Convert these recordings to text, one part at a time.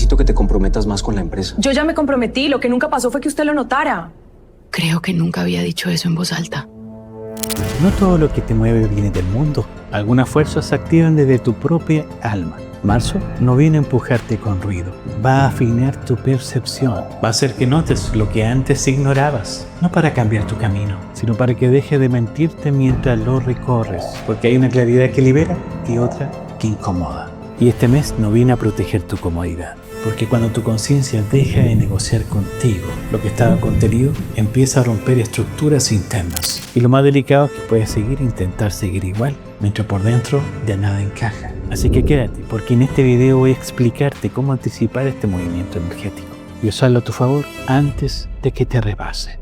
necesito que te comprometas más con la empresa. Yo ya me comprometí, lo que nunca pasó fue que usted lo notara. Creo que nunca había dicho eso en voz alta. No todo lo que te mueve viene del mundo. Algunas fuerzas se activan desde tu propia alma. Marzo no viene a empujarte con ruido. Va a afinar tu percepción. Va a hacer que notes lo que antes ignorabas. No para cambiar tu camino, sino para que deje de mentirte mientras lo recorres. Porque hay una claridad que libera y otra que incomoda. Y este mes no viene a proteger tu comodidad. Porque cuando tu conciencia deja de negociar contigo lo que estaba contenido, empieza a romper estructuras internas. Y lo más delicado es que puedes intentar seguir igual, mientras por dentro ya nada encaja. Así que quédate, porque en este video voy a explicarte cómo anticipar este movimiento energético y usarlo a tu favor antes de que te rebase.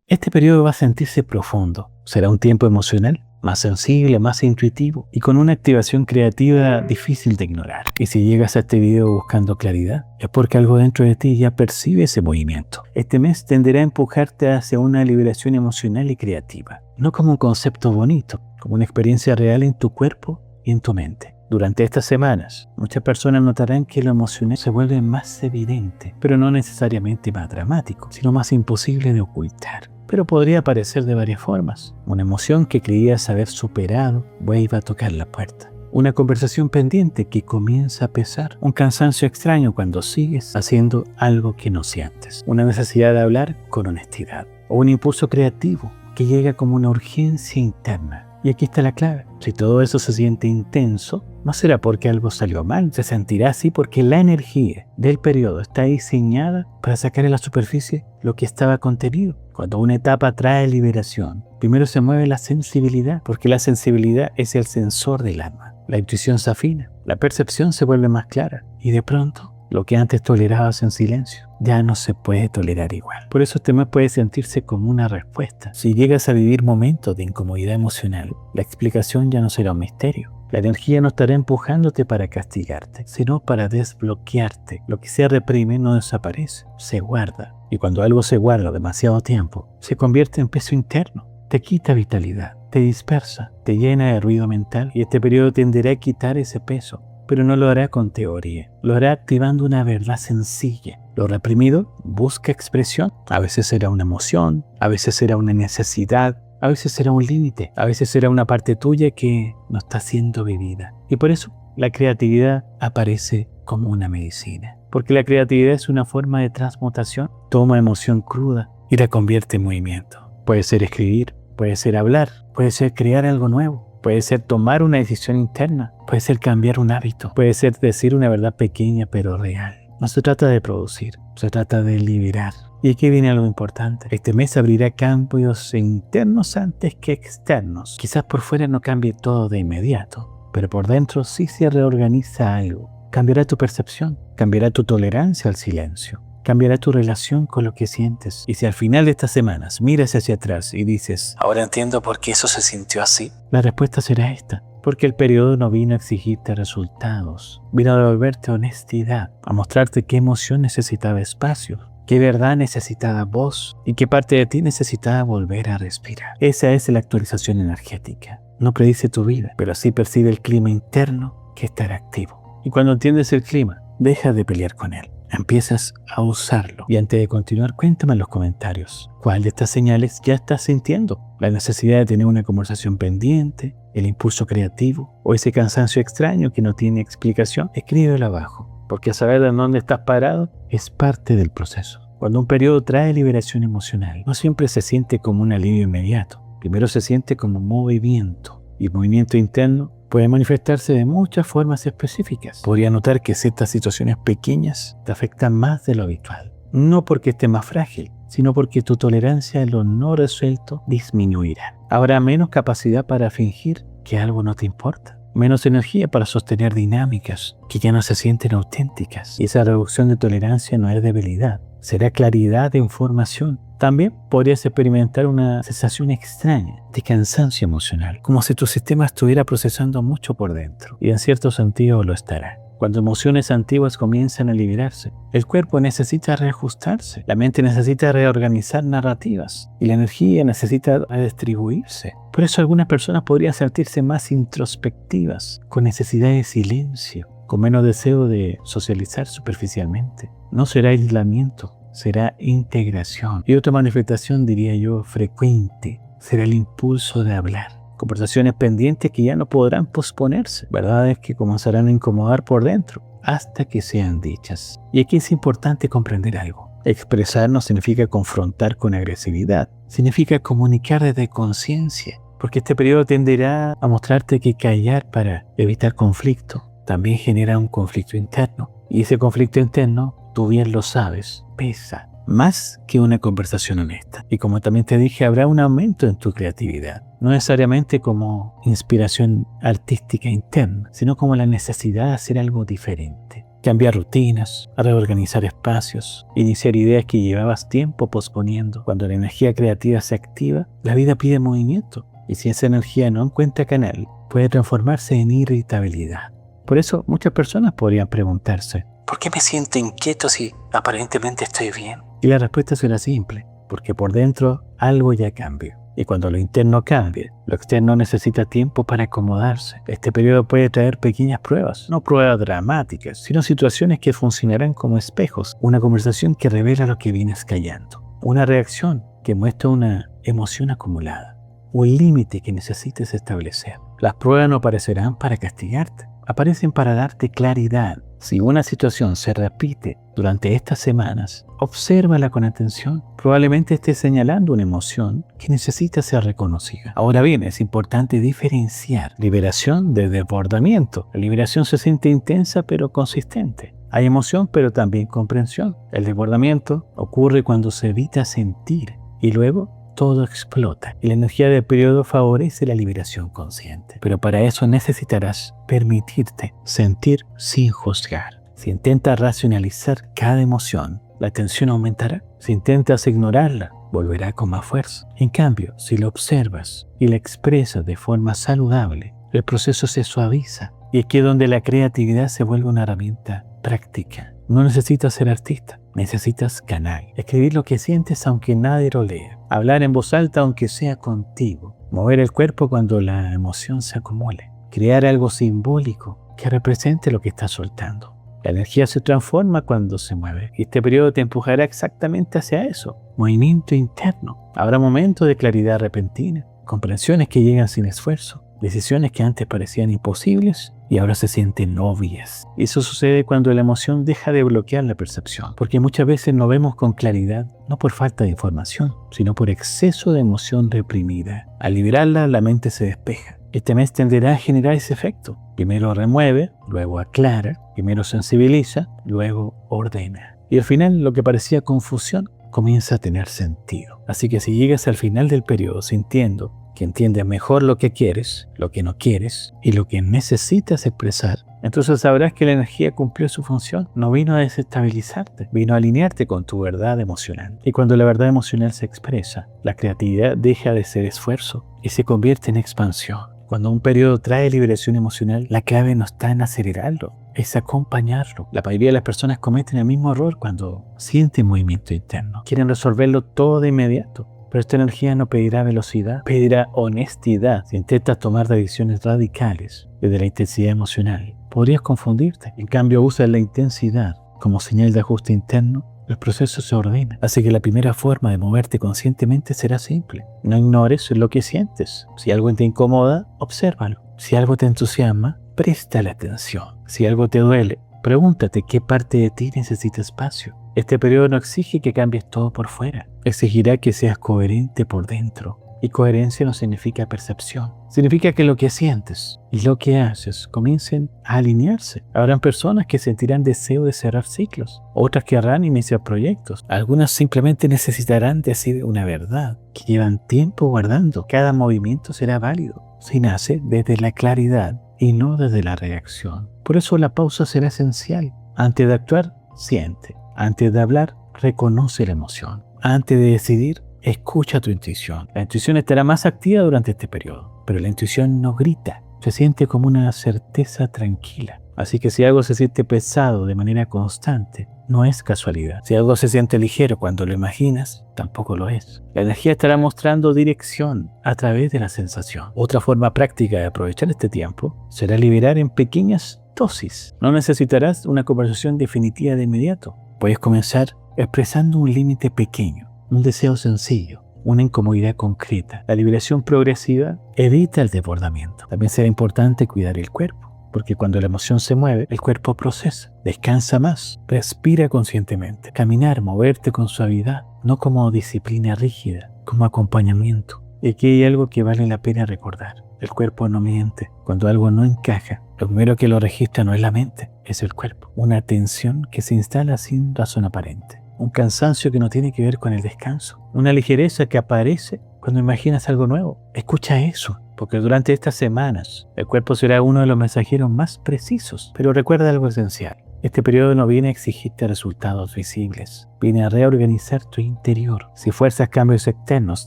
Este periodo va a sentirse profundo. Será un tiempo emocional, más sensible, más intuitivo y con una activación creativa difícil de ignorar. Y si llegas a este video buscando claridad, es porque algo dentro de ti ya percibe ese movimiento. Este mes tenderá a empujarte hacia una liberación emocional y creativa, no como un concepto bonito, como una experiencia real en tu cuerpo y en tu mente. Durante estas semanas, muchas personas notarán que lo emocional se vuelve más evidente, pero no necesariamente más dramático, sino más imposible de ocultar. Pero podría aparecer de varias formas. Una emoción que creías haber superado vuelve a tocar la puerta. Una conversación pendiente que comienza a pesar. Un cansancio extraño cuando sigues haciendo algo que no sientes. Una necesidad de hablar con honestidad. O un impulso creativo que llega como una urgencia interna. Y aquí está la clave. Si todo eso se siente intenso, no será porque algo salió mal, se sentirá así porque la energía del periodo está diseñada para sacar a la superficie lo que estaba contenido. Cuando una etapa trae liberación, primero se mueve la sensibilidad, porque la sensibilidad es el sensor del alma. La intuición se afina, la percepción se vuelve más clara y de pronto lo que antes tolerabas en silencio ya no se puede tolerar igual. Por eso este mes puede sentirse como una respuesta. Si llegas a vivir momentos de incomodidad emocional, la explicación ya no será un misterio. La energía no estará empujándote para castigarte, sino para desbloquearte. Lo que se reprime no desaparece, se guarda. Y cuando algo se guarda demasiado tiempo, se convierte en peso interno. Te quita vitalidad, te dispersa, te llena de ruido mental y este periodo tenderá a quitar ese peso. Pero no lo hará con teoría, lo hará activando una verdad sencilla. Lo reprimido busca expresión. A veces será una emoción, a veces será una necesidad, a veces será un límite, a veces será una parte tuya que no está siendo vivida. Y por eso la creatividad aparece como una medicina. Porque la creatividad es una forma de transmutación. Toma emoción cruda y la convierte en movimiento. Puede ser escribir, puede ser hablar, puede ser crear algo nuevo. Puede ser tomar una decisión interna, puede ser cambiar un hábito, puede ser decir una verdad pequeña pero real. No se trata de producir, se trata de liberar. Y aquí viene algo importante. Este mes abrirá cambios internos antes que externos. Quizás por fuera no cambie todo de inmediato, pero por dentro sí se reorganiza algo. Cambiará tu percepción, cambiará tu tolerancia al silencio. Cambiará tu relación con lo que sientes. Y si al final de estas semanas miras hacia atrás y dices, ahora entiendo por qué eso se sintió así, la respuesta será esta. Porque el periodo no vino a exigirte resultados. Vino a devolverte honestidad, a mostrarte qué emoción necesitaba espacio, qué verdad necesitaba voz y qué parte de ti necesitaba volver a respirar. Esa es la actualización energética. No predice tu vida, pero sí percibe el clima interno que estará activo. Y cuando entiendes el clima, deja de pelear con él. Empiezas a usarlo. Y antes de continuar, cuéntame en los comentarios cuál de estas señales ya estás sintiendo. La necesidad de tener una conversación pendiente, el impulso creativo o ese cansancio extraño que no tiene explicación. Escríbelo abajo, porque saber de dónde estás parado es parte del proceso. Cuando un periodo trae liberación emocional, no siempre se siente como un alivio inmediato. Primero se siente como movimiento. Y el movimiento interno puede manifestarse de muchas formas específicas. Podría notar que ciertas situaciones pequeñas te afectan más de lo habitual. No porque esté más frágil, sino porque tu tolerancia a lo no resuelto disminuirá. Habrá menos capacidad para fingir que algo no te importa. Menos energía para sostener dinámicas que ya no se sienten auténticas. Y esa reducción de tolerancia no es debilidad, será claridad de información. También podrías experimentar una sensación extraña de cansancio emocional, como si tu sistema estuviera procesando mucho por dentro, y en cierto sentido lo estará. Cuando emociones antiguas comienzan a liberarse, el cuerpo necesita reajustarse, la mente necesita reorganizar narrativas, y la energía necesita redistribuirse. Por eso algunas personas podrían sentirse más introspectivas, con necesidad de silencio, con menos deseo de socializar superficialmente. No será aislamiento, será integración. Y otra manifestación, diría yo, frecuente, será el impulso de hablar. Conversaciones pendientes que ya no podrán posponerse, verdades que comenzarán a incomodar por dentro, hasta que sean dichas. Y aquí es importante comprender algo. Expresar no significa confrontar con agresividad, significa comunicar desde conciencia, porque este periodo tenderá a mostrarte que callar para evitar conflicto también genera un conflicto interno. Y ese conflicto interno, tú bien lo sabes, pesa más que una conversación honesta. Y como también te dije, habrá un aumento en tu creatividad. No necesariamente como inspiración artística interna, sino como la necesidad de hacer algo diferente. Cambiar rutinas, reorganizar espacios, iniciar ideas que llevabas tiempo posponiendo. Cuando la energía creativa se activa, la vida pide movimiento. Y si esa energía no encuentra canal, puede transformarse en irritabilidad. Por eso muchas personas podrían preguntarse, ¿por qué me siento inquieto si aparentemente estoy bien? Y la respuesta será simple, porque por dentro algo ya cambió. Y cuando lo interno cambia, lo externo necesita tiempo para acomodarse. Este periodo puede traer pequeñas pruebas, no pruebas dramáticas, sino situaciones que funcionarán como espejos. Una conversación que revela lo que vienes callando. Una reacción que muestra una emoción acumulada. Un límite que necesites establecer. Las pruebas no aparecerán para castigarte, aparecen para darte claridad. Si una situación se repite durante estas semanas, obsérvala con atención. Probablemente estés señalando una emoción que necesita ser reconocida. Ahora bien, es importante diferenciar liberación de desbordamiento. La liberación se siente intensa pero consistente. Hay emoción pero también comprensión. El desbordamiento ocurre cuando se evita sentir y luego todo explota. Y la energía del periodo favorece la liberación consciente. Pero para eso necesitarás permitirte sentir sin juzgar. Si intentas racionalizar cada emoción, la tensión aumentará. Si intentas ignorarla, volverá con más fuerza. En cambio, si la observas y la expresas de forma saludable, el proceso se suaviza. Y aquí es donde la creatividad se vuelve una herramienta práctica. No necesitas ser artista, necesitas canal. Escribir lo que sientes aunque nadie lo lea. Hablar en voz alta aunque sea contigo. Mover el cuerpo cuando la emoción se acumule. Crear algo simbólico que represente lo que estás soltando. La energía se transforma cuando se mueve y este periodo te empujará exactamente hacia eso. Movimiento interno. Habrá momentos de claridad repentina, comprensiones que llegan sin esfuerzo, decisiones que antes parecían imposibles y ahora se sienten obvias. Eso sucede cuando la emoción deja de bloquear la percepción, porque muchas veces no vemos con claridad, no por falta de información, sino por exceso de emoción reprimida. Al liberarla, la mente se despeja. Este mes tenderá a generar ese efecto. Primero remueve, luego aclara, primero sensibiliza, luego ordena. Y al final, lo que parecía confusión comienza a tener sentido. Así que si llegas al final del periodo sintiendo que entiendes mejor lo que quieres, lo que no quieres y lo que necesitas expresar, entonces sabrás que la energía cumplió su función. No vino a desestabilizarte, vino a alinearte con tu verdad emocional. Y cuando la verdad emocional se expresa, la creatividad deja de ser esfuerzo y se convierte en expansión. Cuando un periodo trae liberación emocional, la clave no está en acelerarlo, es acompañarlo. La mayoría de las personas cometen el mismo error cuando sienten movimiento interno. Quieren resolverlo todo de inmediato. Pero esta energía no pedirá velocidad, pedirá honestidad. Si intentas tomar decisiones radicales desde la intensidad emocional, podrías confundirte. En cambio, usas la intensidad como señal de ajuste interno, el proceso se ordena. Así que la primera forma de moverte conscientemente será simple. No ignores lo que sientes. Si algo te incomoda, obsérvalo. Si algo te entusiasma, préstale atención. Si algo te duele, pregúntate qué parte de ti necesita espacio. Este periodo no exige que cambies todo por fuera. Exigirá que seas coherente por dentro. Y coherencia no significa percepción. Significa que lo que sientes y lo que haces comiencen a alinearse. Habrán personas que sentirán deseo de cerrar ciclos. Otras querrán iniciar proyectos. Algunas simplemente necesitarán decir una verdad que llevan tiempo guardando. Cada movimiento será válido si nace desde la claridad y no desde la reacción. Por eso la pausa será esencial. Antes de actuar, siente. Antes de hablar, reconoce la emoción. Antes de decidir, escucha tu intuición. La intuición estará más activa durante este periodo, pero la intuición no grita, se siente como una certeza tranquila. Así que si algo se siente pesado de manera constante, no es casualidad. Si algo se siente ligero cuando lo imaginas, tampoco lo es. La energía estará mostrando dirección a través de la sensación. Otra forma práctica de aprovechar este tiempo será liberar en pequeñas dosis. No necesitarás una conversación definitiva de inmediato. Puedes comenzar expresando un límite pequeño, un deseo sencillo, una incomodidad concreta. La liberación progresiva evita el desbordamiento. También será importante cuidar el cuerpo, porque cuando la emoción se mueve, el cuerpo procesa, descansa más, respira conscientemente. Caminar, moverte con suavidad, no como disciplina rígida, como acompañamiento. Y aquí hay algo que vale la pena recordar. El cuerpo no miente. Cuando algo no encaja, lo primero que lo registra no es la mente, es el cuerpo. Una tensión que se instala sin razón aparente. Un cansancio que no tiene que ver con el descanso. Una ligereza que aparece cuando imaginas algo nuevo. Escucha eso, porque durante estas semanas el cuerpo será uno de los mensajeros más precisos. Pero recuerda algo esencial. Este periodo no viene a exigirte resultados visibles. Viene a reorganizar tu interior. Si fuerzas cambios externos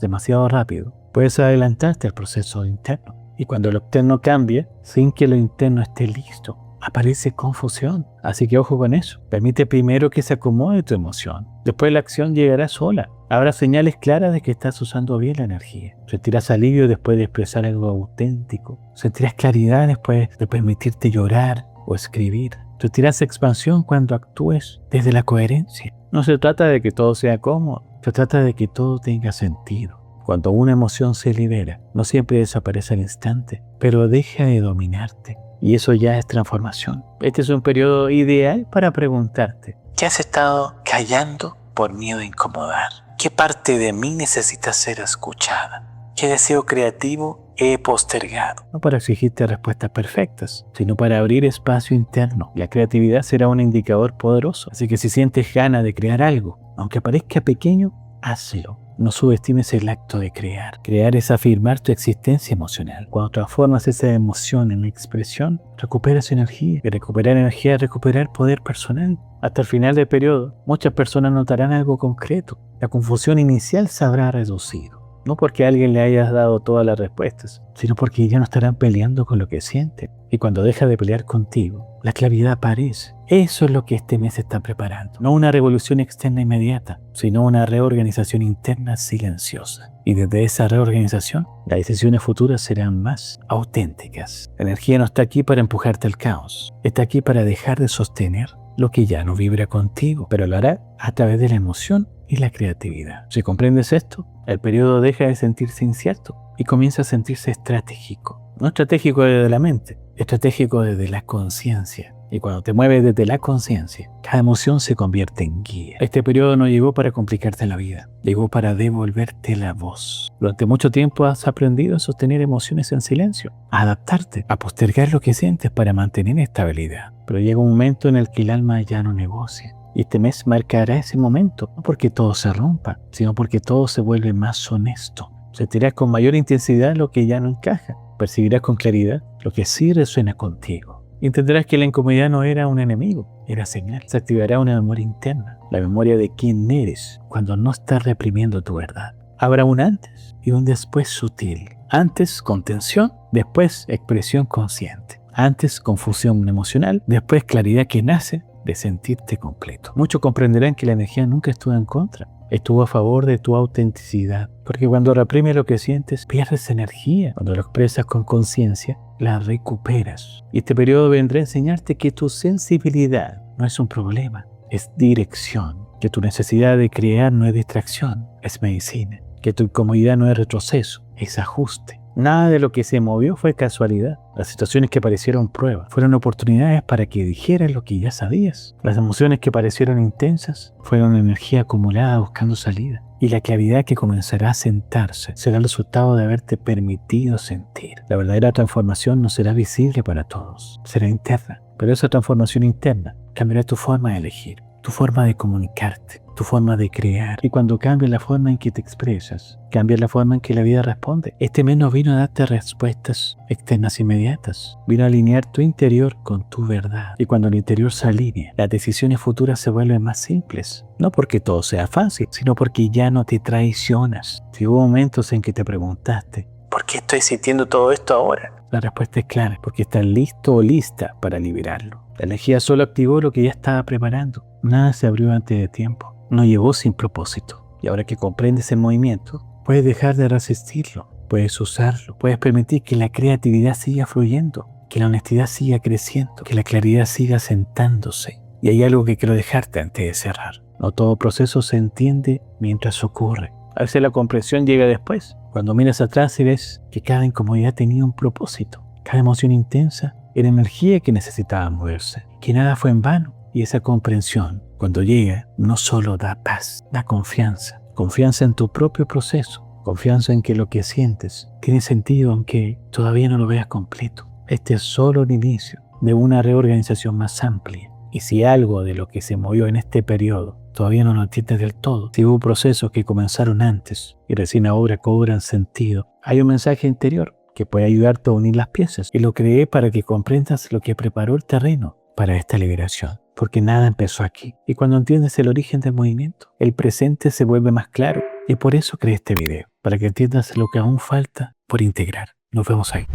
demasiado rápido, puedes adelantarte al proceso interno. Y cuando lo externo cambia, sin que lo interno esté listo, aparece confusión. Así que ojo con eso. Permite primero que se acomode tu emoción. Después la acción llegará sola. Habrá señales claras de que estás usando bien la energía. Sentirás alivio después de expresar algo auténtico. Sentirás claridad después de permitirte llorar o escribir. Sentirás expansión cuando actúes desde la coherencia. No se trata de que todo sea cómodo. Se trata de que todo tenga sentido. Cuando una emoción se libera, no siempre desaparece al instante, pero deja de dominarte. Y eso ya es transformación. Este es un periodo ideal para preguntarte: ¿qué has estado callando por miedo a incomodar? ¿Qué parte de mí necesita ser escuchada? ¿Qué deseo creativo he postergado? No para exigirte respuestas perfectas, sino para abrir espacio interno. La creatividad será un indicador poderoso. Así que si sientes ganas de crear algo, aunque parezca pequeño, hazlo. No subestimes el acto de crear. Crear es afirmar tu existencia emocional. Cuando transformas esa emoción en expresión, recuperas energía. Y recuperar energía es recuperar poder personal. Hasta el final del periodo, muchas personas notarán algo concreto. La confusión inicial se habrá reducido. No porque alguien le haya dado todas las respuestas, sino porque ya no estarán peleando con lo que sienten. Y cuando deja de pelear contigo, la claridad aparece. Eso es lo que este mes está preparando. No una revolución externa inmediata, sino una reorganización interna silenciosa. Y desde esa reorganización, las decisiones futuras serán más auténticas. La energía no está aquí para empujarte al caos. Está aquí para dejar de sostener lo que ya no vibra contigo, pero lo hará a través de la emoción y la creatividad. Si comprendes esto, el periodo deja de sentirse incierto y comienza a sentirse estratégico. No estratégico desde la mente, estratégico desde la conciencia. Y cuando te mueves desde la conciencia, cada emoción se convierte en guía. Este periodo no llegó para complicarte la vida, llegó para devolverte la voz. Durante mucho tiempo has aprendido a sostener emociones en silencio, a adaptarte, a postergar lo que sientes para mantener estabilidad. Pero llega un momento en el que el alma ya no negocia. Y este mes marcará ese momento, no porque todo se rompa, sino porque todo se vuelve más honesto. Sentirás con mayor intensidad lo que ya no encaja. Percibirás con claridad lo que sí resuena contigo. Y entenderás que la incomodidad no era un enemigo, era señal. Se activará una memoria interna, la memoria de quién eres cuando no estás reprimiendo tu verdad. Habrá un antes y un después sutil. Antes contención, después expresión consciente. Antes confusión emocional, después claridad que nace de sentirte completo. Muchos comprenderán que la energía nunca estuvo en contra, estuvo a favor de tu autenticidad, porque cuando reprimes lo que sientes, pierdes energía. Cuando lo expresas con conciencia, la recuperas. Y este periodo vendrá a enseñarte que tu sensibilidad no es un problema, es dirección, que tu necesidad de crear no es distracción, es medicina, que tu incomodidad no es retroceso, es ajuste. Nada de lo que se movió fue casualidad. Las situaciones que parecieron pruebas fueron oportunidades para que dijeras lo que ya sabías. Las emociones que parecieron intensas fueron energía acumulada buscando salida. Y la claridad que comenzará a sentarse será el resultado de haberte permitido sentir. La verdadera transformación no será visible para todos, será interna. Pero esa transformación interna cambiará tu forma de elegir, tu forma de comunicarte, tu forma de crear. Y cuando cambia la forma en que te expresas, cambia la forma en que la vida responde. Este mes no vino a darte respuestas externas inmediatas. Vino a alinear tu interior con tu verdad. Y cuando el interior se alinea, las decisiones futuras se vuelven más simples. No porque todo sea fácil, sino porque ya no te traicionas. Si hubo momentos en que te preguntaste, ¿por qué estoy sintiendo todo esto ahora? La respuesta es clara, porque estás listo o lista para liberarlo. La energía solo activó lo que ya estaba preparando. Nada se abrió antes de tiempo. No llegó sin propósito. Y ahora que comprendes el movimiento, puedes dejar de resistirlo, puedes usarlo, puedes permitir que la creatividad siga fluyendo. que la honestidad siga creciendo, que la claridad siga asentándose. Y hay algo que quiero dejarte antes de cerrar. No todo proceso se entiende mientras ocurre. A veces la comprensión llega después, cuando miras atrás y ves que cada incomodidad tenía un propósito. Cada emoción intensa era energía que necesitaba moverse, que nada fue en vano. Y esa comprensión, cuando llega, no solo da paz, da confianza. Confianza en tu propio proceso. Confianza en que lo que sientes tiene sentido aunque todavía no lo veas completo. Este es solo el inicio de una reorganización más amplia. Y si algo de lo que se movió en este periodo todavía no lo entiendes del todo, si hubo procesos que comenzaron antes y recién ahora cobran sentido, hay un mensaje interior que puede ayudarte a unir las piezas. Y lo creé para que comprendas lo que preparó el terreno para esta liberación. Porque nada empezó aquí. Y cuando entiendes el origen del movimiento, el presente se vuelve más claro. Y por eso creé este video, para que entiendas lo que aún falta por integrar. Nos vemos ahí.